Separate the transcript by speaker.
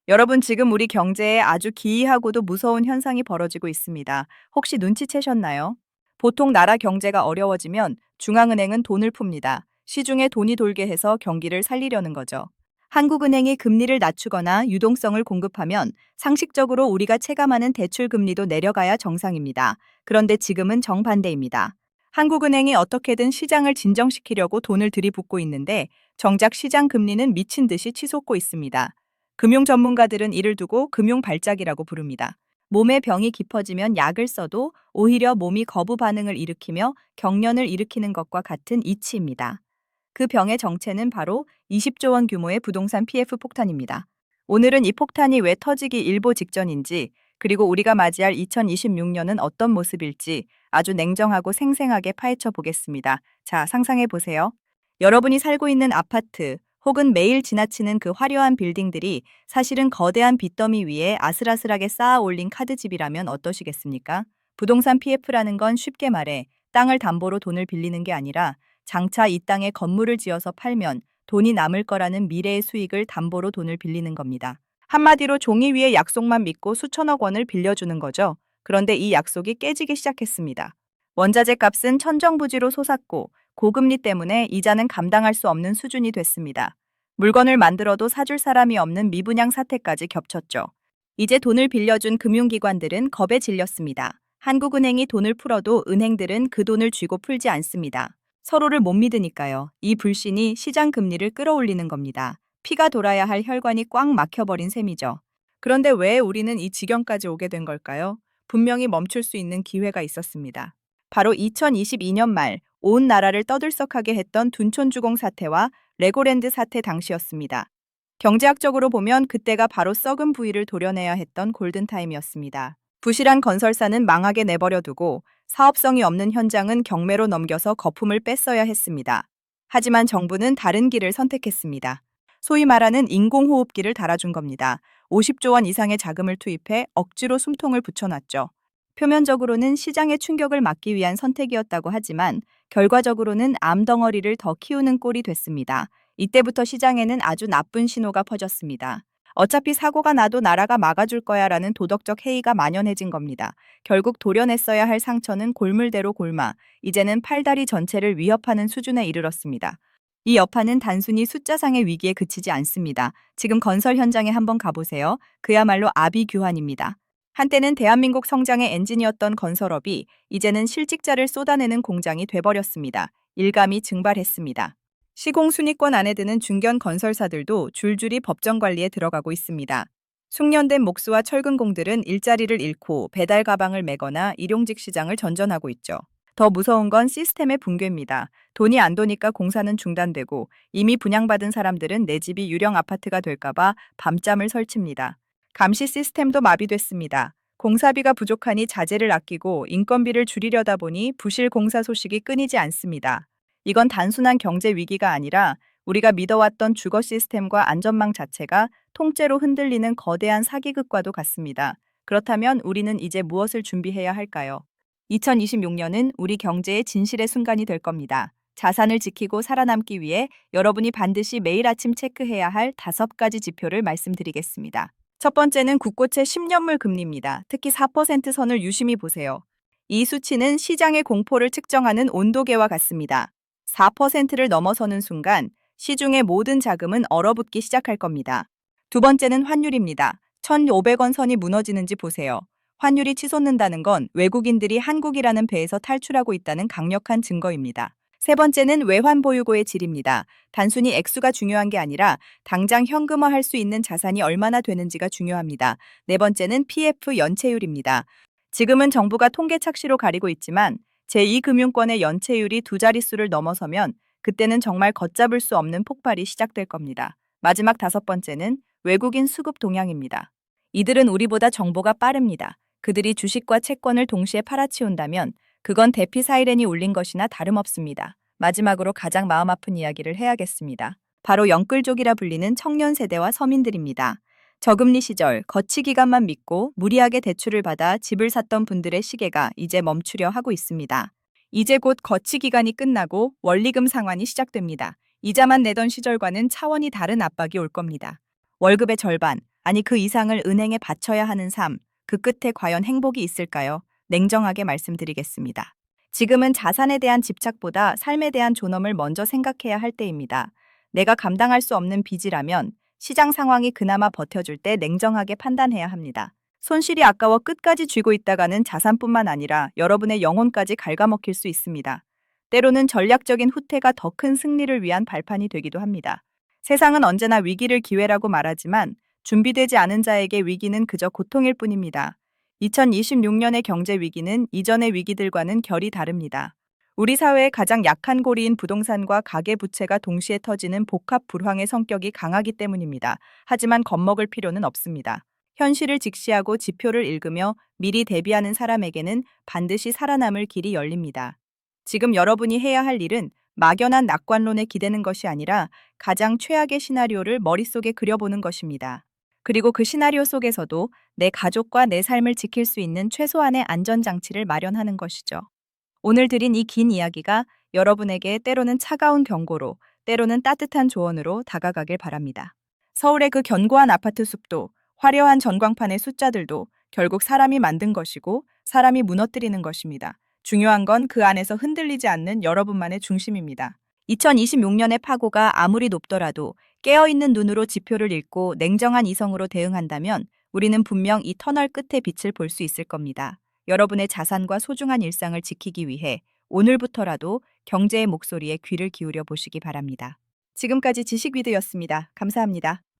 Speaker 1: 여러분, 지금 우리 경제에 아주 기이하고도 무서운 현상이 벌어지고 있습니다. 혹시 눈치채셨나요? 보통 나라 경제가 어려워지면 중앙은행은 돈을 풉니다. 시중에 돈이 돌게 해서 경기를 살리려는 거죠. 한국은행이 금리를 낮추거나 유동성을 공급하면 상식적으로 우리가 체감하는 대출 금리도 내려가야 정상입니다. 그런데 지금은 정반대입니다. 한국은행이 어떻게든 시장을 진정시키려고 돈을 들이붓고 있는데 정작 시장 금리는 미친 듯이 치솟고 있습니다. 금융 전문가들은 이를 두고 금융 발작이라고 부릅니다. 몸의 병이 깊어지면 약을 써도 오히려 몸이 거부 반응을 일으키며 경련을 일으키는 것과 같은 이치입니다. 그 병의 정체는 바로 20조 원 규모의 부동산 PF 폭탄입니다. 오늘은 이 폭탄이 왜 터지기 일보 직전인지, 그리고 우리가 맞이할 2026년은 어떤 모습일지 아주 냉정하고 생생하게 파헤쳐 보겠습니다. 자, 상상해 보세요. 여러분이 살고 있는 아파트 혹은 매일 지나치는 그 화려한 빌딩들이 사실은 거대한 빚더미 위에 아슬아슬하게 쌓아 올린 카드집이라면 어떠시겠습니까? 부동산 PF라는 건 쉽게 말해 땅을 담보로 돈을 빌리는 게 아니라 장차 이 땅에 건물을 지어서 팔면 돈이 남을 거라는 미래의 수익을 담보로 돈을 빌리는 겁니다. 한마디로 종이 위에 약속만 믿고 수천억 원을 빌려주는 거죠. 그런데 이 약속이 깨지기 시작했습니다. 원자재 값은 천정부지로 솟았고 고금리 때문에 이자는 감당할 수 없는 수준이 됐습니다. 물건을 만들어도 사줄 사람이 없는 미분양 사태까지 겹쳤죠. 이제 돈을 빌려준 금융기관들은 겁에 질렸습니다. 한국은행이 돈을 풀어도 은행들은 그 돈을 쥐고 풀지 않습니다. 서로를 못 믿으니까요. 이 불신이 시장 금리를 끌어올리는 겁니다. 피가 돌아야 할 혈관이 꽉 막혀버린 셈이죠. 그런데 왜 우리는 이 지경까지 오게 된 걸까요? 분명히 멈출 수 있는 기회가 있었습니다. 바로 2022년 말 온 나라를 떠들썩하게 했던 둔촌주공 사태와 레고랜드 사태 당시였습니다. 경제학적으로 보면 그때가 바로 썩은 부위를 도려내야 했던 골든타임이었습니다. 부실한 건설사는 망하게 내버려 두고 사업성이 없는 현장은 경매로 넘겨서 거품을 뺐어야 했습니다. 하지만 정부는 다른 길을 선택했습니다. 소위 말하는 인공호흡기를 달아준 겁니다. 50조 원 이상의 자금을 투입해 억지로 숨통을 붙여놨죠. 표면적으로는 시장의 충격을 막기 위한 선택이었다고 하지만 결과적으로는 암덩어리를 더 키우는 꼴이 됐습니다. 이때부터 시장에는 아주 나쁜 신호가 퍼졌습니다. 어차피 사고가 나도 나라가 막아줄 거야라는 도덕적 해이가 만연해진 겁니다. 결국 도려냈어야 할 상처는 골물대로 골마, 이제는 팔다리 전체를 위협하는 수준에 이르렀습니다. 이 여파는 단순히 숫자상의 위기에 그치지 않습니다. 지금 건설 현장에 한번 가보세요. 그야말로 아비규환입니다. 한때는 대한민국 성장의 엔진이었던 건설업이 이제는 실직자를 쏟아내는 공장이 돼버렸습니다. 일감이 증발했습니다. 시공순위권 안에 드는 중견 건설사들도 줄줄이 법정 관리에 들어가고 있습니다. 숙련된 목수와 철근공들은 일자리를 잃고 배달 가방을 메거나 일용직 시장을 전전하고 있죠. 더 무서운 건 시스템의 붕괴입니다. 돈이 안 도니까 공사는 중단되고 이미 분양받은 사람들은 내 집이 유령 아파트가 될까봐 밤잠을 설칩니다. 감시 시스템도 마비됐습니다. 공사비가 부족하니 자재를 아끼고 인건비를 줄이려다 보니 부실 공사 소식이 끊이지 않습니다. 이건 단순한 경제 위기가 아니라 우리가 믿어왔던 주거 시스템과 안전망 자체가 통째로 흔들리는 거대한 사기극과도 같습니다. 그렇다면 우리는 이제 무엇을 준비해야 할까요? 2026년은 우리 경제의 진실의 순간이 될 겁니다. 자산을 지키고 살아남기 위해 여러분이 반드시 매일 아침 체크해야 할 5가지 지표를 말씀드리겠습니다. 첫 번째는 국고채 10년물 금리입니다. 특히 4% 선을 유심히 보세요. 이 수치는 시장의 공포를 측정하는 온도계와 같습니다. 4%를 넘어서는 순간 시중의 모든 자금은 얼어붙기 시작할 겁니다. 두 번째는 환율입니다. 1,500원 선이 무너지는지 보세요. 환율이 치솟는다는 건 외국인들이 한국이라는 배에서 탈출하고 있다는 강력한 증거입니다. 세 번째는 외환 보유고의 질입니다. 단순히 액수가 중요한 게 아니라 당장 현금화할 수 있는 자산이 얼마나 되는지가 중요합니다. 네 번째는 PF 연체율입니다. 지금은 정부가 통계 착시로 가리고 있지만 제2금융권의 연체율이 두 자릿수를 넘어서면 그때는 정말 걷잡을 수 없는 폭발이 시작될 겁니다. 마지막 다섯 번째는 외국인 수급 동향입니다. 이들은 우리보다 정보가 빠릅니다. 그들이 주식과 채권을 동시에 팔아치운다면 그건 대피 사이렌이 울린 것이나 다름없습니다. 마지막으로 가장 마음 아픈 이야기를 해야겠습니다. 바로 영끌족이라 불리는 청년 세대와 서민들입니다. 저금리 시절 거치 기간만 믿고 무리하게 대출을 받아 집을 샀던 분들의 시계가 이제 멈추려 하고 있습니다. 이제 곧 거치 기간이 끝나고 원리금 상환이 시작됩니다. 이자만 내던 시절과는 차원이 다른 압박이 올 겁니다. 월급의 절반, 아니 그 이상을 은행에 바쳐야 하는 삶, 그 끝에 과연 행복이 있을까요? 냉정하게 말씀드리겠습니다. 지금은 자산에 대한 집착보다 삶에 대한 존엄을 먼저 생각해야 할 때입니다. 내가 감당할 수 없는 빚이라면 시장 상황이 그나마 버텨줄 때 냉정하게 판단해야 합니다. 손실이 아까워 끝까지 쥐고 있다가는 자산뿐만 아니라 여러분의 영혼까지 갉아먹힐 수 있습니다. 때로는 전략적인 후퇴가 더 큰 승리를 위한 발판이 되기도 합니다. 세상은 언제나 위기를 기회라고 말하지만 준비되지 않은 자에게 위기는 그저 고통일 뿐입니다. 2026년의 경제 위기는 이전의 위기들과는 결이 다릅니다. 우리 사회의 가장 약한 고리인 부동산과 가계부채가 동시에 터지는 복합 불황의 성격이 강하기 때문입니다. 하지만 겁먹을 필요는 없습니다. 현실을 직시하고 지표를 읽으며 미리 대비하는 사람에게는 반드시 살아남을 길이 열립니다. 지금 여러분이 해야 할 일은 막연한 낙관론에 기대는 것이 아니라 가장 최악의 시나리오를 머릿속에 그려보는 것입니다. 그리고 그 시나리오 속에서도 내 가족과 내 삶을 지킬 수 있는 최소한의 안전장치를 마련하는 것이죠. 오늘 드린 이 긴 이야기가 여러분에게 때로는 차가운 경고로, 때로는 따뜻한 조언으로 다가가길 바랍니다. 서울의 그 견고한 아파트 숲도, 화려한 전광판의 숫자들도 결국 사람이 만든 것이고 사람이 무너뜨리는 것입니다. 중요한 건 그 안에서 흔들리지 않는 여러분만의 중심입니다. 2026년의 파고가 아무리 높더라도 깨어있는 눈으로 지표를 읽고 냉정한 이성으로 대응한다면 우리는 분명 이 터널 끝에 빛을 볼 수 있을 겁니다. 여러분의 자산과 소중한 일상을 지키기 위해 오늘부터라도 경제의 목소리에 귀를 기울여 보시기 바랍니다. 지금까지 지식위드였습니다. 감사합니다.